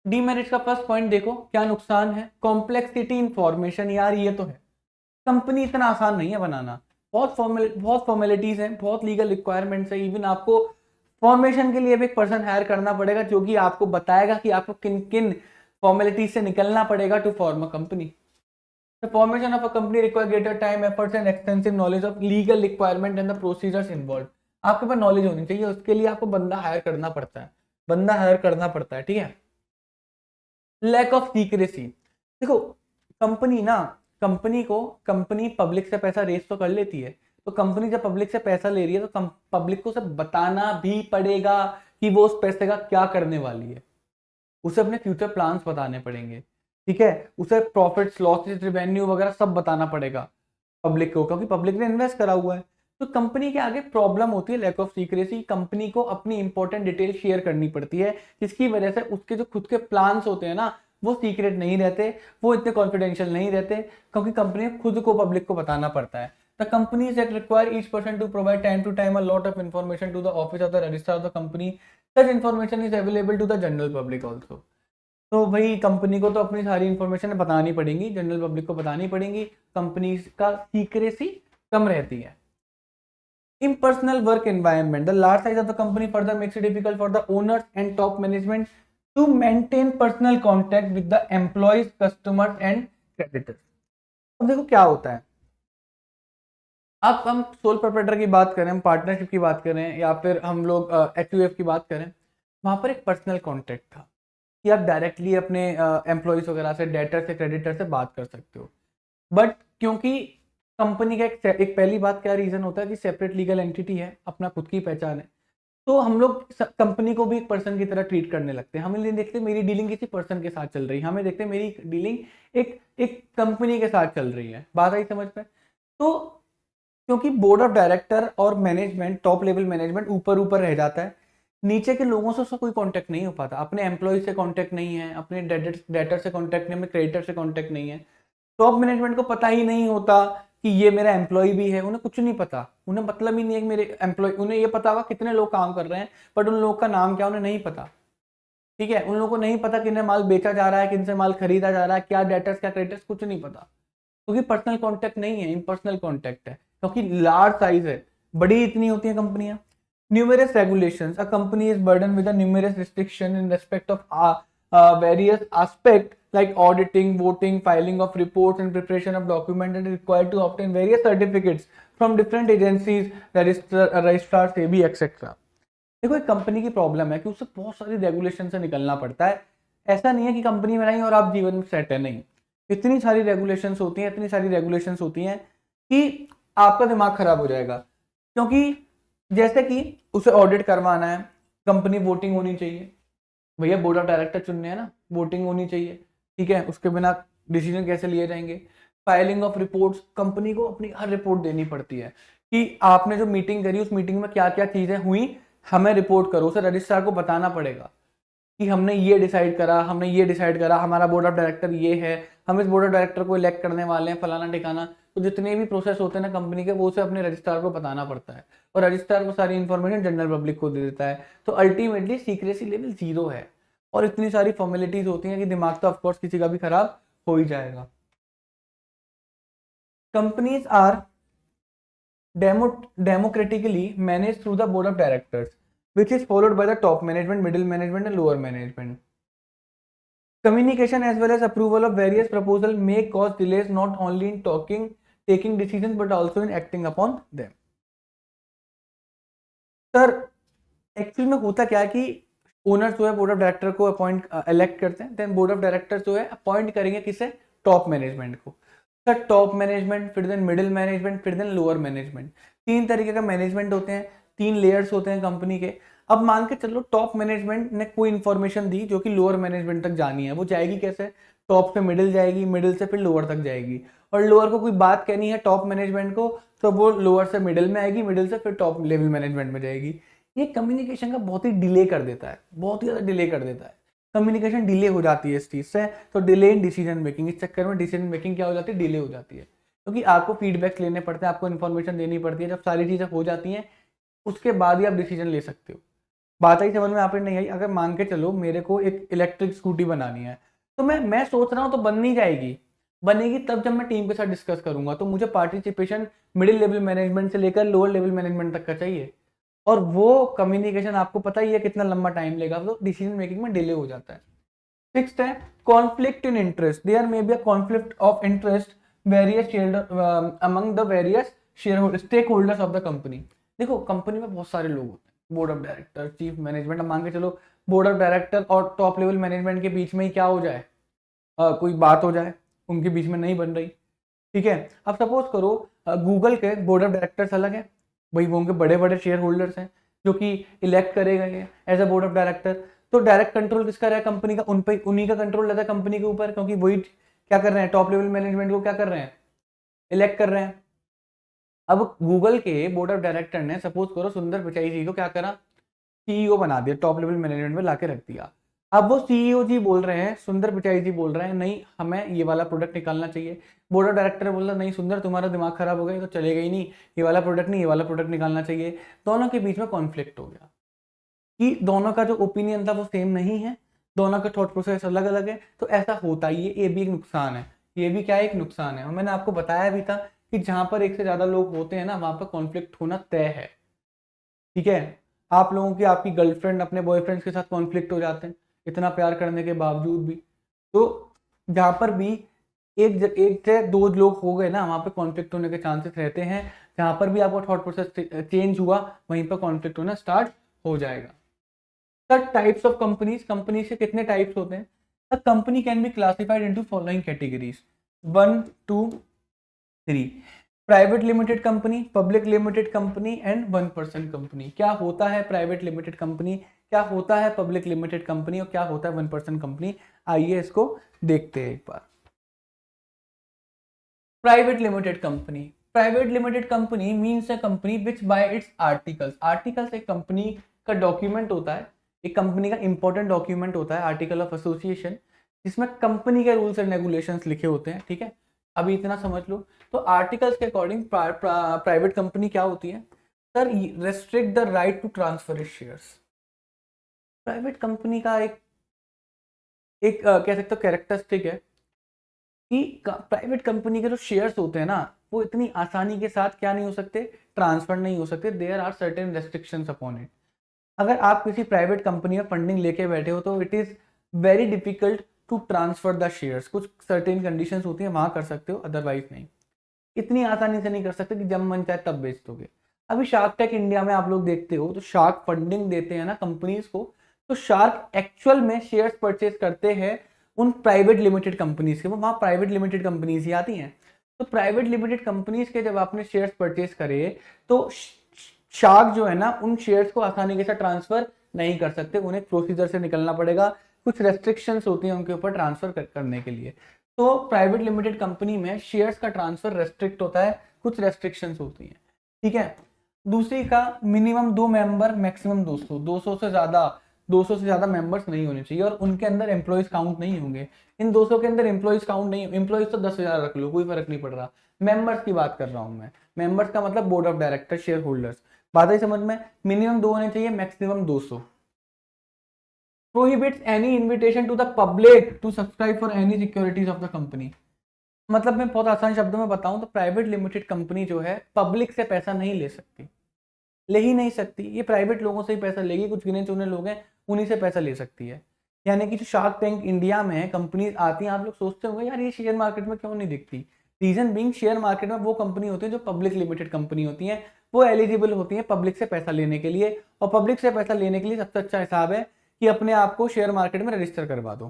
डीमेरिट का फर्स्ट पॉइंट देखो क्या नुकसान है, कॉम्प्लेक्सिटी इंफॉर्मेशन। यार ये तो है, कंपनी इतना आसान नहीं है बनाना, बहुत फॉर्मेलिटीज हैं, बहुत लीगल रिक्वायरमेंट्स है, इवन आपको फॉर्मेशन के लिए भी एक पर्सन हायर करना पड़ेगा जो कि आपको बताएगा कि आपको किन किन फॉर्मेलिटीज से निकलना पड़ेगा to form a company. The formation of a company require greater time, efforts and extensive knowledge of legal requirement and the procedures involved। आपके पास नॉलेज होनी चाहिए, उसके लिए आपको बंदा हायर करना पड़ता है, बंदा हायर करना पड़ता है, ठीक है। लैक ऑफ सीक्रेसी, देखो कंपनी ना, कंपनी पब्लिक से पैसा रेस तो कर लेती है, तो कंपनी जब पब्लिक से पैसा ले रही है तो पब्लिक को सब बताना भी पड़ेगा कि वो उस पैसे का क्या करने वाली है, उसे अपने फ्यूचर प्लान्स बताने पड़ेंगे, ठीक है, उसे प्रॉफिट्स, लॉसेस, रेवेन्यू वगैरह सब बताना पड़ेगा पब्लिक को, क्योंकि पब्लिक ने इन्वेस्ट करा हुआ है। तो कंपनी के आगे प्रॉब्लम होती है लैक ऑफ सीक्रेसी, कंपनी को अपनी इंपॉर्टेंट डिटेल शेयर करनी पड़ती है, जिसकी वजह से उसके जो खुद के प्लान्स होते हैं ना वो सीक्रेट नहीं रहते, वो इतने कॉन्फिडेंशियल नहीं रहते, क्योंकि कंपनी खुद को पब्लिक को बताना पड़ता है। The companies that require each person to provide time to time a lot of information to the office of the registrar of the company, such information is available to the general public also। तो भाई company को तो अपनी सारी information बतानी पड़ेगी, general public को बतानी पड़ेगी, कंपनी का सीक्रेसी कम रहती है। Impersonal work environment, the large size of the company further makes it difficult for the owners and top management to maintain personal contact with the employees, customers and creditors। अब देखो क्या होता है, अब हम सोल प्रोप्राइटर की बात करें, हम पार्टनरशिप की बात करें, या फिर हम लोग एचयूएफ की बात करें, वहां पर एक पर्सनल कॉन्टेक्ट था कि आप डायरेक्टली अपने एम्प्लॉयज वगैरह से, डेटर से, क्रेडिटर से बात कर सकते हो। बट क्योंकि कंपनी का एक पहली बात क्या रीजन होता है कि सेपरेट लीगल एंटिटी है, अपना खुद की पहचान है, तो हम लोग कंपनी को भी एक पर्सन की तरह ट्रीट करने लगते हैं। हमें नहीं देखते मेरी डीलिंग किसी पर्सन के साथ चल रही है, हमें देखते मेरी डीलिंग एक एक कंपनी के साथ चल रही है। बात आई समझ में? तो क्योंकि बोर्ड ऑफ डायरेक्टर और मैनेजमेंट, टॉप लेवल मैनेजमेंट ऊपर ऊपर रह जाता है, नीचे के लोगों से उसका कोई कांटेक्ट नहीं हो पाता, अपने एम्प्लॉय से कांटेक्ट नहीं है, अपने डेटर से कांटेक्ट नहीं है, क्रेडिटर से कांटेक्ट नहीं है। टॉप मैनेजमेंट को पता ही नहीं होता कि ये मेरा एम्प्लॉय भी है, उन्हें कुछ नहीं पता, उन्हें मतलब ही नहीं है कि मेरे एम्प्लॉय, उन्हें ये पता होगा कितने लोग काम कर रहे हैं, बट उन लोगों का नाम क्या उन्हें नहीं पता। ठीक है, उन लोगों को नहीं पता किन्हें माल बेचा जा रहा है, किनसे माल खरीदा जा रहा है, क्या डेटर्स क्या क्रेडिटर्स, कुछ नहीं पता, क्योंकि पर्सनल कांटेक्ट नहीं है, इम्पर्सनल कांटेक्ट है, क्योंकि लार्ज साइज है, बड़ी इतनी होती है कंपनियां। Numerous regulations, a company is burden with numerous restriction in respect of various aspects like auditing, voting, filing of reports and preparation of documents, and required to obtain various certificates from different agencies, registrar SEBI etc. देखो एक company की problem है कि उससे बहुत सारी regulation से निकलना पड़ता है। ऐसा नहीं है कि कंपनी बनाई और आप जीवन में सेट है, नहीं, इतनी सारी रेगुलेशंस होती हैं, इतनी सारी रेगुलेशंस होती हैं कि आपका दिमाग खराब हो जाएगा। क्योंकि जैसे कि उसे ऑडिट करवाना है, कंपनी वोटिंग होनी चाहिए, भैया बोर्ड ऑफ डायरेक्टर चुनने हैं ना, वोटिंग होनी चाहिए, ठीक है, उसके बिना डिसीजन कैसे लिए जाएंगे। फाइलिंग ऑफ रिपोर्ट्स, कंपनी को अपनी हर रिपोर्ट देनी पड़ती है कि आपने जो मीटिंग करी उस मीटिंग में क्या क्या चीजें हुई, हमें रिपोर्ट करो, उसे रजिस्ट्रार को बताना पड़ेगा कि हमने ये डिसाइड करा, हमने ये डिसाइड करा, हमारा बोर्ड ऑफ डायरेक्टर ये है, हम इस बोर्ड ऑफ डायरेक्टर को इलेक्ट करने वाले हैं, फलाना ठिकाना। तो जितने भी प्रोसेस होते हैं ना कंपनी के, वो उसे अपने रजिस्ट्रार को बताना पड़ता है, और रजिस्ट्रार को सारी इन्फॉर्मेशन जनरल पब्लिक को दे देता है। तो अल्टीमेटली सीक्रेसी लेवल 0 है, और इतनी सारी फॉर्मेलिटीज होती हैं कि दिमाग तो ऑफकोर्स किसी का भी खराब हो ही जाएगा। Companies are democratically managed through the board of directors, which is followed by the top management, middle management and lower management. Communication as well as approval of various proposals may cause delays not only in taking decisions but also in acting upon them. Sir actual में होता क्या है कि owner जो है board of director को appoint elect करते हैं, देन बोर्ड ऑफ डायरेक्टर जो है अपॉइंट करेंगे किसे, टॉप मैनेजमेंट को। सर टॉप मैनेजमेंट, फिर देन मिडिल मैनेजमेंट, फिर देन लोअर मैनेजमेंट, 3 तरीके का मैनेजमेंट होते हैं, 3 लेयर्स होते हैं कंपनी के। अब मान के चलो टॉप मैनेजमेंट ने कोई इंफॉर्मेशन दी जो कि लोअर मैनेजमेंट तक जानी है, वो जाएगी कैसे, टॉप से मिडिल जाएगी, मिडिल से फिर लोअर तक जाएगी, और लोअर को कोई बात कहनी है टॉप मैनेजमेंट को, तो वो लोअर से मिडिल में आएगी, मिडिल से फिर टॉप लेवल मैनेजमेंट में जाएगी। ये कम्युनिकेशन का बहुत ही डिले कर देता है, बहुत ही ज़्यादा डिले कर देता है, कम्युनिकेशन डिले हो जाती है इस चीज़ से। तो डिले इन डिसीजन मेकिंग, इस चक्कर में डिसीजन मेकिंग क्या हो जाती है, डिले हो जाती है, क्योंकि आपको फीडबैक्स लेने पड़ते हैं, आपको इन्फॉर्मेशन देनी पड़ती है। जब सारी चीज़ें हो जाती हैं उसके बाद ही आप डिसीजन ले सकते हो। बात आई समझ में, आप नहीं आई? अगर मान के चलो मेरे को एक इलेक्ट्रिक स्कूटी बनानी है, तो मैं सोच रहा हूँ तो बन नहीं जाएगी, बनेगी तब जब मैं टीम के साथ डिस्कस करूंगा। तो मुझे पार्टिसिपेशन मिडिल लेवल मैनेजमेंट से लेकर लोअर लेवल मैनेजमेंट तक का चाहिए, और वो कम्युनिकेशन आपको पता ही है कितना लंबा टाइम लेगा, तो डिसीजन मेकिंग में डिले हो जाता है। सिक्स्थ है conflict in interest, there may be a conflict of interest various among the various share stake holders of the company. देखो कंपनी में बहुत सारे लोग होते हैं, board of director, chief management. अब मान के चलो बोर्ड ऑफ डायरेक्टर और टॉप लेवल मैनेजमेंट के बीच में ही क्या हो जाए, कोई बात हो जाए, उनके बीच में नहीं बन रही, ठीक है। अब सपोज करो गूगल के बोर्ड ऑफ डायरेक्टर्स अलग है, भाई वो उनके बड़े बड़े शेयर होल्डर्स हैं जो कि इलेक्ट करे गए हैं as a board of director. तो डायरेक्ट कंट्रोल किसका रहा है कंपनी का, उन पे उन्हीं का कंट्रोल रहता है कंपनी के ऊपर, क्योंकि वही क्या कर रहे हैं, टॉप लेवल मैनेजमेंट को क्या कर रहे हैं, इलेक्ट कर रहे हैं। अब गूगल के बोर्ड ऑफ डायरेक्टर ने सपोज करो सुंदर पिचाई जी को क्या करा, सीईओ बना दिया, टॉप लेवल मैनेजमेंट में लाके रख दिया। अब वो सीईओ जी बोल रहे हैं, सुंदर पिचाई जी बोल रहे हैं नहीं हमें ये वाला प्रोडक्ट निकालना चाहिए। बोर्ड ऑफ डायरेक्टर बोल रहा नहीं सुंदर तुम्हारा दिमाग खराब हो गया, तो चलेगा ही नहीं, ये वाला प्रोडक्ट नहीं, ये वाला प्रोडक्ट निकालना चाहिए। दोनों के बीच में कॉन्फ्लिक्ट हो गया कि दोनों का जो ओपिनियन था वो सेम नहीं है, दोनों का थॉट प्रोसेस अलग अलग है। तो ऐसा होता ही है, ये भी एक नुकसान है, ये भी क्या है, एक नुकसान है। और मैंने आपको बताया भी था कि जहां पर एक से ज्यादा लोग होते हैं ना, वहां पर कॉन्फ्लिक्ट होना तय है, ठीक है। आप लोगों की, आपकी गर्लफ्रेंड अपने बॉयफ्रेंड के साथ कॉन्फ्लिक्ट हो जाते हैं इतना प्यार करने के बावजूद भी। तो जहां पर भी एक से 2 लोग हो गए ना, वहां पर कॉन्फ्लिक्ट होने के चांसेस रहते हैं। जहां पर भी आपका थॉट प्रोसेस चेंज हुआ वहीं पर कॉन्फ्लिक्ट होना स्टार्ट हो जाएगा। Sir types of companies, company के कितने टाइप्स होते हैं? Sir company can be classified into following categories 1 2 3। Private limited company, public limited company and 1% company. क्या होता है प्राइवेट लिमिटेड कंपनी, क्या होता है पब्लिक लिमिटेड कंपनी और क्या होता है 1% कंपनी, आइए इसको देखते हैं एक बार। Private limited company, private limited company means a company which by its articles. Articles एक कंपनी का डॉक्यूमेंट होता है, एक कंपनी का इंपॉर्टेंट डॉक्यूमेंट होता है, आर्टिकल ऑफ एसोसिएशन, जिसमें कंपनी के रूल्स एंड रेगुलेशंस लिखे होते हैं, ठीक है। अभी इतना समझ लो। तो आर्टिकल्स के अकॉर्डिंग प्राइवेट कंपनी क्या होती है sir, restrict the right to transfer shares. Private company का एक कह सकते हो कैरेक्टरिस्टिक है कि प्राइवेट कंपनी के जो शेयर्स होते हैं ना, वो इतनी आसानी के साथ क्या नहीं हो सकते, ट्रांसफर नहीं हो सकते। There are certain restrictions upon it. अगर आप किसी प्राइवेट कंपनी में फंडिंग लेके बैठे हो तो it is very difficult to transfer the shares. कुछ सर्टेन कंडीशंस होती है, वहां कर सकते हो, अदरवाइज नहीं। इतनी आसानी से नहीं कर सकते कि जब मन चाहे तब बेच दोगे। अभी शार्क टैंक इंडिया में आप लोग देखते हो तो शार्क फंडिंग देते हैं ना कंपनीज को, तो शार्क एक्चुअल में शेयर्स परचेज करते हैं उन प्राइवेट लिमिटेड कंपनीज के, वो वहां प्राइवेट लिमिटेड कंपनीज ही आती हैं। तो प्राइवेट लिमिटेड कंपनीज के जब आपने शेयर्स परचेज करे तो शार्क जो है ना उन शेयर्स को आसानी के साथ ट्रांसफर नहीं कर सकते, उन्हें प्रोसीजर से निकलना पड़ेगा, कुछ रेस्ट्रिक्शंस होती हैं उनके ऊपर ट्रांसफर करने के लिए। तो प्राइवेट लिमिटेड कंपनी में शेयर्स का ट्रांसफर रेस्ट्रिक्ट होता है, कुछ रेस्ट्रिक्शंस होती हैं, ठीक है। दूसरी का मिनिमम 2 मेंबर, मैक्सिमम 200, 200 से ज्यादा मेंबर्स नहीं होने चाहिए और उनके अंदर एम्प्लॉइज काउंट नहीं होंगे। इन 200 के अंदर एम्प्लॉइज काउंट नहीं, एम्प्लॉइज तो 10,000 रख लो, कोई फर्क नहीं पड़ रहा। मेंबर्स की बात कर रहा हूं मैं, मेंबर्स का मतलब board of director, shareholders. बात आई समझ में। मिनिमम 2 होने चाहिए, maximum 200। Prohibits any invitation to the public to subscribe for any securities of the company. मतलब मैं बहुत आसान शब्दों में बताऊं तो प्राइवेट लिमिटेड कंपनी जो है पब्लिक से पैसा नहीं ले सकती, ले ही नहीं सकती। ये प्राइवेट लोगों से ही पैसा लेगी, कुछ गिने चुने लोग हैं उन्हीं से पैसा ले सकती है। यानी कि जो शार्क टैंक इंडिया में कंपनीज आती हैं, आप लोग सोचते होंगे यार ये शेयर मार्केट में क्यों नहीं दिखती। रीजन बीइंग शेयर मार्केट में वो कंपनी होती है जो पब्लिक लिमिटेड कंपनी होती है, वो एलिजिबल होती है पब्लिक से पैसा लेने के लिए। और पब्लिक से पैसा लेने के लिए सबसे अच्छा हिसाब है कि अपने आप को शेयर मार्केट में रजिस्टर करवा दो,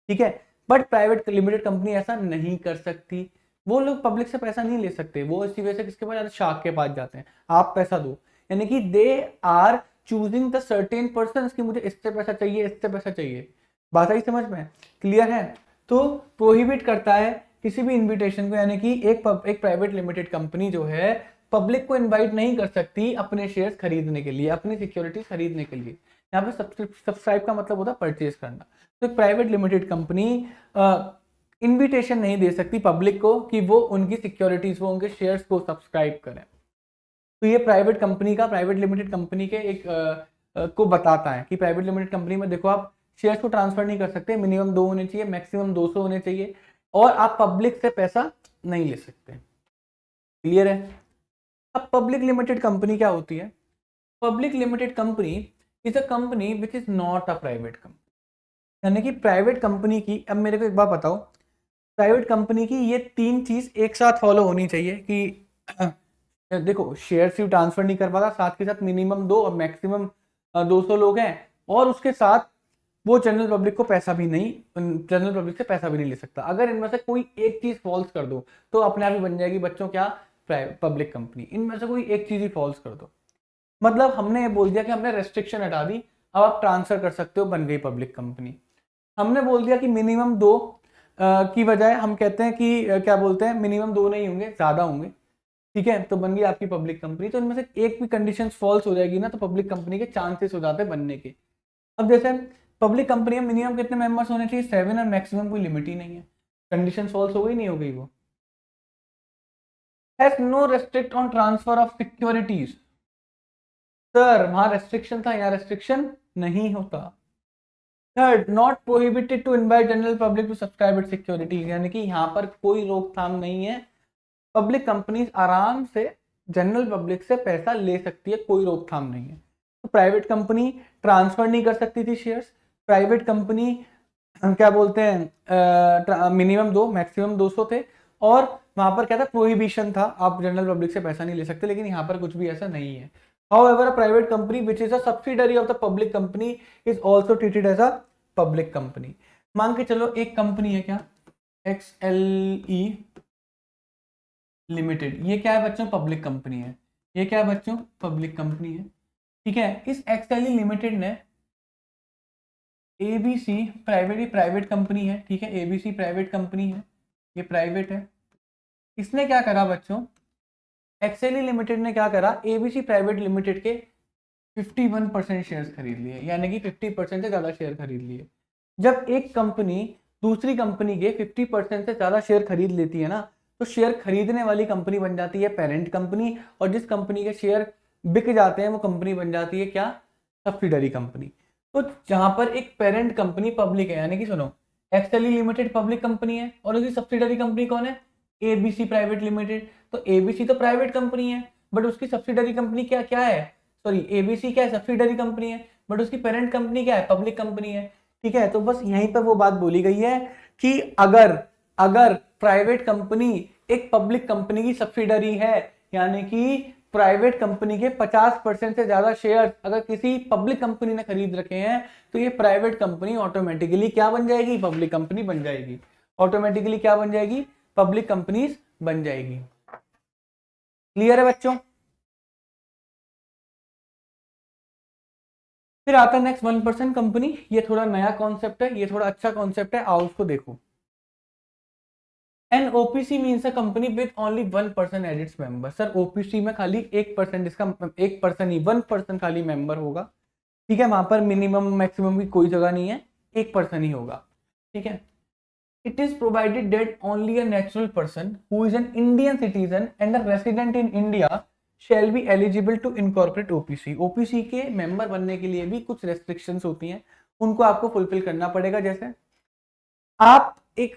ठीक है। बट प्राइवेट लिमिटेड कंपनी ऐसा नहीं कर सकती, वो लोग पब्लिक से पैसा नहीं ले सकते। वो इसी वजह से किसके पास जाते हैं, शार्क के पास जाते हैं, आप पैसा दो। यानी कि they are choosing the certain person कि मुझे इससे पैसा चाहिए, इससे पैसा चाहिए। बात आई समझ में, क्लियर है। तो प्रोहिबिट करता है किसी भी इनविटेशन को, यानी कि एक प्राइवेट लिमिटेड कंपनी जो है पब्लिक को इनवाइट नहीं कर सकती अपने शेयर्स खरीदने के लिए, अपनी सिक्योरिटीज खरीदने के लिए। यहाँ पे सब्सक्राइब का मतलब होता है परचेज करना। तो एक प्राइवेट लिमिटेड कंपनी इनविटेशन नहीं दे सकती पब्लिक को कि वो उनकी सिक्योरिटीज, वो उनके शेयर्स को सब्सक्राइब करें। तो ये प्राइवेट कंपनी का, प्राइवेट लिमिटेड कंपनी के एक को बताता है कि प्राइवेट लिमिटेड कंपनी में देखो आप शेयर्स को ट्रांसफर नहीं कर सकते, मिनिमम 2 होने चाहिए, मैक्सिमम 200 होने चाहिए, और आप पब्लिक से पैसा नहीं ले सकते। क्लियर है। अब पब्लिक लिमिटेड कंपनी क्या होती है? Public limited company is a company which is not a private company. यानी कि प्राइवेट कंपनी की, अब मेरे को एक बात बताओ, प्राइवेट कंपनी की ये 3 चीज एक साथ फॉलो होनी चाहिए कि देखो शेयर सिर्फ ट्रांसफर नहीं कर पाता, साथ के साथ मिनिमम 2 और मैक्सिमम 200 लोग हैं, और उसके साथ वो जनरल पब्लिक को पैसा भी नहीं, जनरल पब्लिक से पैसा भी नहीं ले सकता। अगर इनमें से कोई एक चीज फॉल्स कर दो तो अपने आप ही बन जाएगी बच्चों क्या, पब्लिक कंपनी। इनमें से कोई एक चीज ही फॉल्स कर दो, मतलब हमने ये बोल दिया कि हमने रेस्ट्रिक्शन हटा दी, अब आप ट्रांसफर कर सकते हो, बन गई पब्लिक कंपनी। हमने बोल दिया कि मिनिमम 2 की बजाय हम कहते हैं कि क्या बोलते हैं, मिनिमम 2 नहीं होंगे, ज्यादा होंगे, ठीक है, तो बन गई आपकी पब्लिक कंपनी। तो इनमें से एक भी कंडीशन फॉल्स हो जाएगी ना तो पब्लिक कंपनी के चांसेस हो जाते हैं बनने के। अब जैसे पब्लिक कंपनी में मिनिमम कितने मेंबर्स होने चाहिए, 7, और मैक्सिमम कोई लिमिट ही नहीं है। कंडीशन फॉल्स हो गई, नहीं हो गई वो। Has no restrict on transfer of securities. Sir वहां रेस्ट्रिक्शन था, यहाँ रेस्ट्रिक्शन नहीं होता। Third, not prohibited to invite general public to subscribe it securities. यानी कि यहाँ पर कोई रोकथाम नहीं है, पब्लिक कंपनीज आराम से जनरल पब्लिक से पैसा ले सकती है, कोई रोकथाम नहीं है। तो प्राइवेट कंपनी ट्रांसफर नहीं कर सकती थी शेयर्स, प्राइवेट कंपनी क्या बोलते हैं मिनिमम 2 मैक्सिमम 200 थे, और वहां पर क्या था, प्रोहिबिशन था, आप जनरल पब्लिक से पैसा नहीं ले सकते। लेकिन यहाँ पर कुछ भी ऐसा नहीं है। However, a private company which is a subsidiary of the public company is also treated as a public company. मान के चलो एक कंपनी है क्या, XLE, लिमिटेड, ये क्या है बच्चों? पब्लिक कंपनी है। ये क्या है बच्चों? पब्लिक कंपनी है। ठीक है, इस एक्सएलई लिमिटेड ने एबीसी प्राइवेट कंपनी है। ठीक है, एबीसी प्राइवेट कंपनी है, ये प्राइवेट है। इसने क्या करा बच्चों? एक्सएलई लिमिटेड ने क्या करा? एबीसी प्राइवेट लिमिटेड के 51% शेयर्स खरीद लिए, यानी कि 50% से ज्यादा शेयर खरीद लिए। जब एक कंपनी दूसरी कंपनी के 50% से ज्यादा शेयर खरीद लेती है ना, तो शेयर खरीदने वाली कंपनी बन जाती है पेरेंट कंपनी, और जिस कंपनी के शेयर बिक जाते हैं वो कंपनी बन जाती है क्या? Subsidiary company. तो जहां पर एक पेरेंट कंपनी पब्लिक है, यानी कि सुनो, एक्सएलई लिमिटेड पब्लिक कंपनी है और उसकी सब्सिडरी कंपनी कौन है? ABC private limited. तो एबीसी तो प्राइवेट कंपनी है, बट उसकी सब्सिडरी कंपनी क्या क्या है? सॉरी, एबीसी क्या है? सब्सिडरी कंपनी है, बट उसकी पेरेंट कंपनी क्या है? पब्लिक कंपनी है। ठीक है, तो बस यहीं पर वो बात बोली गई है कि अगर अगर प्राइवेट कंपनी एक पब्लिक कंपनी की सब्सिडरी है, यानी कि प्राइवेट कंपनी के 50% से ज्यादा शेयर अगर किसी पब्लिक कंपनी ने खरीद रखे हैं, तो ये प्राइवेट कंपनी ऑटोमेटिकली क्या बन जाएगी? पब्लिक कंपनी बन जाएगी। ऑटोमेटिकली क्या बन जाएगी? पब्लिक कंपनीज बन जाएगी। क्लियर है बच्चों? फिर आता है नेक्स्ट 1% कंपनी। ये थोड़ा नया कॉन्सेप्ट है, ये थोड़ा अच्छा कॉन्सेप्ट है, आओ उसको देखो। An OPC means a company with only 1% as its member. Sir OPC में खाली 1%, इसका 1% ही, 1% खाली मेंबर होगा। ठीक है, वहां पर मिनिमम मैक्सिमम की कोई जगह नहीं है, 1% ही होगा। ठीक है, it is provided that only a natural person who is an Indian citizen and a resident in India shall be eligible to incorporate OPC। OPC के मेंबर बनने के लिए भी कुछ रेस्ट्रिक्शंस होती हैं, उनको आपको फुलफिल करना पड़ेगा। जैसे आप एक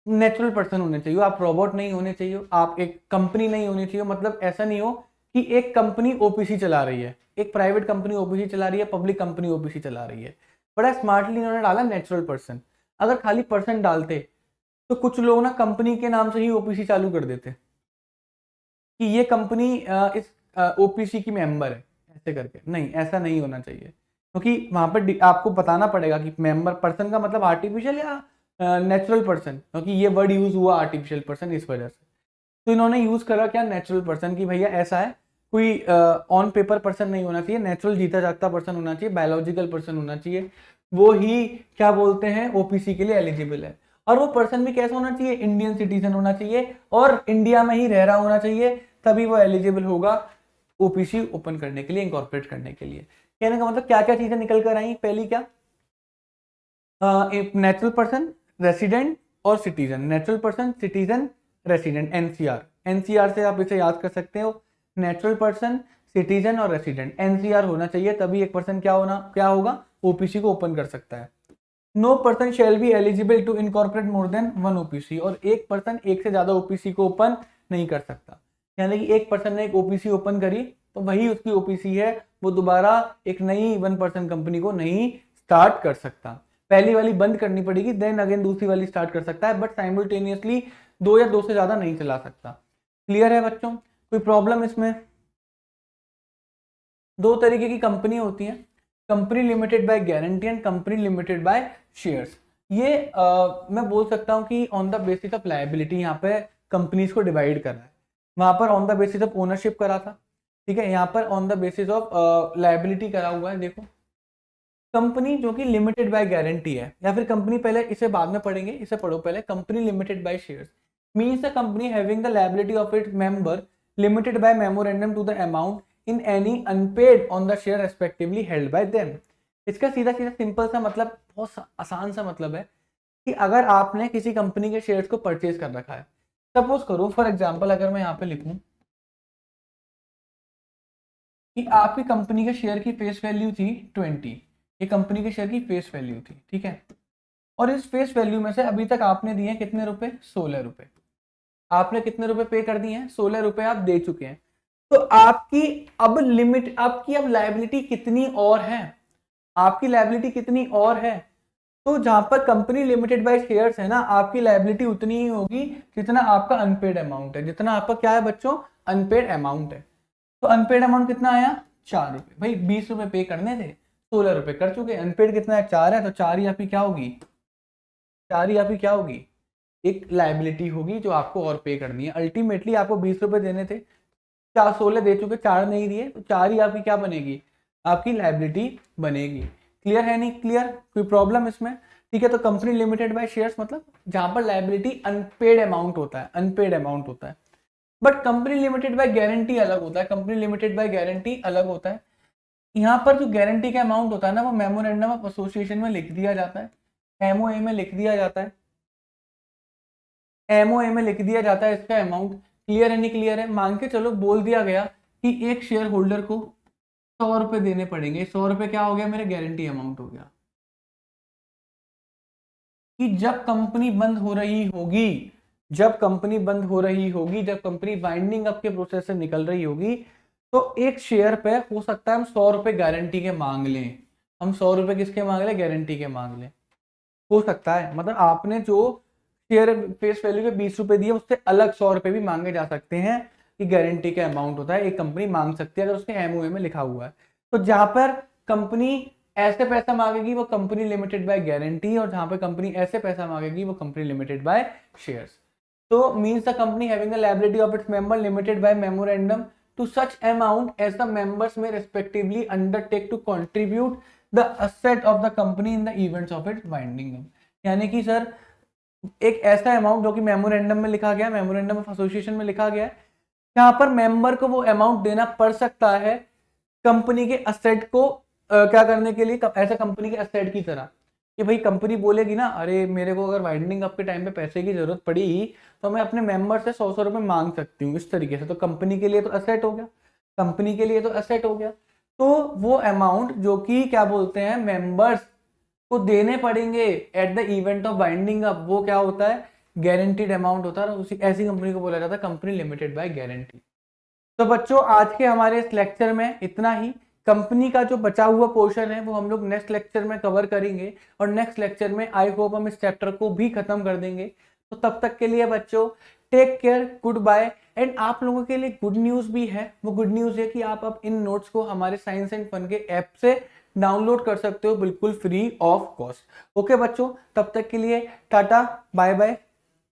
नेचुरल पर्सन होने चाहिए, आप रोबोट नहीं होने चाहिए, आप एक कंपनी नहीं होनी चाहिए। मतलब ऐसा नहीं हो कि एक कंपनी ओपीसी चला रही है, एक प्राइवेट कंपनी ओपीसी चला रही है, पब्लिक कंपनी ओपीसी चला रही है। बड़ा स्मार्टली इन्होंने डाला नेचुरल पर्सन। अगर खाली पर्सन डालते तो कुछ लोग ना कंपनी के नाम से ही ओपीसी चालू कर देते कि ये कंपनी इस ओपीसी की मेंबर है, ऐसे करके। नहीं, ऐसा नहीं होना चाहिए, क्योंकि वहां पर आपको बताना पड़ेगा कि मेंबर पर्सन का मतलब आर्टिफिशियल या नेचुरल पर्सन, क्योंकि ये वर्ड यूज हुआ आर्टिफिशियल पर्सन इस वजह से। तो इन्होंने यूज करा क्या? नेचुरल पर्सन की भैया ऐसा है, कोई ऑन पेपर पर्सन नहीं होना चाहिए, नेचुरल जीता जागता पर्सन होना चाहिए, बायोलॉजिकल पर्सन होना चाहिए, वो ही क्या बोलते हैं ओपीसी के लिए एलिजिबल है। और वो पर्सन भी कैसा होना चाहिए? इंडियन सिटीजन होना चाहिए और इंडिया में ही रह रहा होना चाहिए, तभी वो एलिजिबल होगा ओपीसी ओपन करने के लिए, इंकॉर्पोरेट करने के लिए। कहने का मतलब क्या क्या चीजें निकल कर आई? पहली क्या? नेचुरल पर्सन, रेसिडेंट और citizen. Natural person, citizen, resident, NCR. NCR से आप इसे याद कर सकते हो, नेचुरल पर्सन, सिटीजन और रेसिडेंट, एनसीआर होना चाहिए, तभी एक पर्सन क्या होगा? ओपीसी को ओपन कर सकता है। No person shall be eligible to incorporate more than 1 OPC. और एक पर्सन एक से ज्यादा ओपीसी को ओपन नहीं कर सकता, यानी कि एक पर्सन ने एक ओपीसी ओपन करी तो वही उसकी ओपीसी है, वो दोबारा एक नई 1% कंपनी को नहीं स्टार्ट कर सकता। पहली वाली बंद करनी पड़ेगी, देन अगेन दूसरी वाली स्टार्ट कर सकता है, बट साइमल्टेनियसली दो या दो से ज्यादा नहीं चला सकता। क्लियर है बच्चों? कोई प्रॉब्लम इसमें? दो तरीके की कंपनी होती हैं, company limited by guarantee and company limited by shares. ये मैं बोल सकता हूँ कि on the basis of liability यहाँ पे कंपनीज को डिवाइड कर रहा है। वहां पर on the basis of ownership करा था, ठीक है, यहाँ पर on the basis of liability करा हुआ है। देखो, कंपनी जो कि लिमिटेड बाय गारंटी है, या फिर कंपनी, पहले इसे बाद में पढ़ेंगे, इसे पढ़ो पहले। Company limited by shares means the company having the liability of its member limited by memorandum to the amount in any unpaid on the share respectively held by them. इसका सीधा सीधा सिंपल सा मतलब, बहुत आसान सा मतलब है कि अगर आपने किसी कंपनी के शेयर्स को परचेज कर रखा है, सपोज करो फॉर एग्जांपल, अगर मैं यहाँ पे लिखूं कि आपकी कंपनी के शेयर की फेस वैल्यू थी 20, ये कंपनी के शेयर की फेस वैल्यू थी, ठीक है, और इस फेस वैल्यू में से अभी तक आपने दिए कितने रुपए? 16 रुपए। आपने कितने रुपए पे कर दिए हैं? 16 रुपए आप दे चुके हैं। तो आपकी अब लिमिट, आपकी अब लायबिलिटी कितनी और है? आपकी लायबिलिटी कितनी और है? तो जहां पर कंपनी लिमिटेड बाय शेयर्स है ना, आपकी लायबिलिटी उतनी ही होगी जितना आपका अनपेड अमाउंट है, जितना आपका क्या है बच्चों? अनपेड अमाउंट है। तो अनपेड अमाउंट कितना आया? 4 रुपए। भाई 20 रुपए पे करने थे, 16 रुपए कर चुके, अनपेड कितना है? 4 है, तो 4 ही आपकी क्या होगी? 4 ही आपकी क्या होगी? एक लाइबिलिटी होगी जो आपको और पे करनी है। अल्टीमेटली आपको 20 रुपए देने थे, 16 दे चुके, 4 नहीं दिए, तो 4 ही आपकी क्या बनेगी, आपकी लाइबिलिटी बनेगी। क्लियर है नहीं क्लियर, कोई प्रॉब्लम इसमें? ठीक है, तो कंपनी लिमिटेड बाय शेयर्स मतलब जहां पर लाइबिलिटी अनपेड अमाउंट होता है, अनपेड अमाउंट होता है। But company limited by guarantee अलग होता है, कंपनी लिमिटेड बाय गारंटी अलग होता है। यहाँ पर जो गारंटी का अमाउंट होता है ना, वो मेमोरेंडम ऑफ एसोसिएशन में लिख दिया जाता है, एमओए में लिख दिया जाता है, एमओए में लिख दिया जाता है इसका अमाउंट। क्लियर है नहीं क्लियर है? मान के चलो बोल दिया गया कि एक शेयर होल्डर को 100 रुपए देने पड़ेंगे, 100 रुपए क्या हो गया, मेरे गारंटी अमाउंट हो गया। कि जब कंपनी बंद हो रही होगी, जब कंपनी बंद हो रही होगी, जब कंपनी वाइंडिंग अप के प्रोसेस से निकल रही होगी, तो एक शेयर पे हो सकता है हम 100 रुपए गारंटी के मांग लें। हम 100 रुपए किसके मांग लें, गारंटी के मांग लें। हो सकता है, मतलब आपने जो शेयर फेस वैल्यू के 20 रुपए दिए, उससे अलग 100 रुपए भी मांगे जा सकते हैं, कि गारंटी का अमाउंट होता है, एक कंपनी मांग सकती है अगर उसके एमओए में लिखा हुआ है। तो जहां पर कंपनी ऐसे पैसा मांगेगी वो कंपनी लिमिटेड बाय गारंटी, और जहां पर कंपनी ऐसे पैसा मांगेगी वो कंपनी लिमिटेड बाय शेयर्स। तो means the company having the liability of its member limited by memorandum to such amount as the members may respectively undertake to contribute the asset of the company in the events of its winding up। यानी कि sir एक ऐसा amount जो कि memorandum में लिखा गया, memorandum of association में लिखा गया है, यहाँ पर मेंबर को वो अमाउंट देना पड़ सकता है कंपनी के असेट को क्या करने के लिए, ऐसा कंपनी के असेट की तरह कि भाई कंपनी बोलेगी ना, अरे मेरे को अगर वाइंडिंग अप के टाइम पे पैसे की जरूरत पड़ी तो मैं अपने मेंबर से 100 रुपए मांग सकती हूँ, इस तरीके से। तो कंपनी के लिए तो असेट हो गया, कंपनी के लिए तो असेट हो गया। तो वो अमाउंट जो कि क्या बोलते हैं, मेंबर्स को देने पड़ेंगे at the event of winding up, वो क्या होता है, गारंटीड अमाउंट होता है। उसी ऐसी कंपनी को बोला जाता है कंपनी लिमिटेड बाय गारंटी। तो बच्चों आज के हमारे इस लेक्चर में इतना ही। कंपनी का जो बचा हुआ पोर्शन है वो हम लोग नेक्स्ट लेक्चर में कवर करेंगे, और नेक्स्ट लेक्चर में आई होप हम इस चैप्टर को भी खत्म कर देंगे। तो तब तक के लिए बच्चों take care, goodbye. And आप लोगों के लिए गुड न्यूज भी है, वो गुड न्यूज है कि आप अब इन नोट्स को हमारे साइंस एंड फन के ऐप से डाउनलोड कर सकते हो बिल्कुल फ्री ऑफ कॉस्ट। ओके बच्चों, तब तक के लिए टाटा बाय बाय।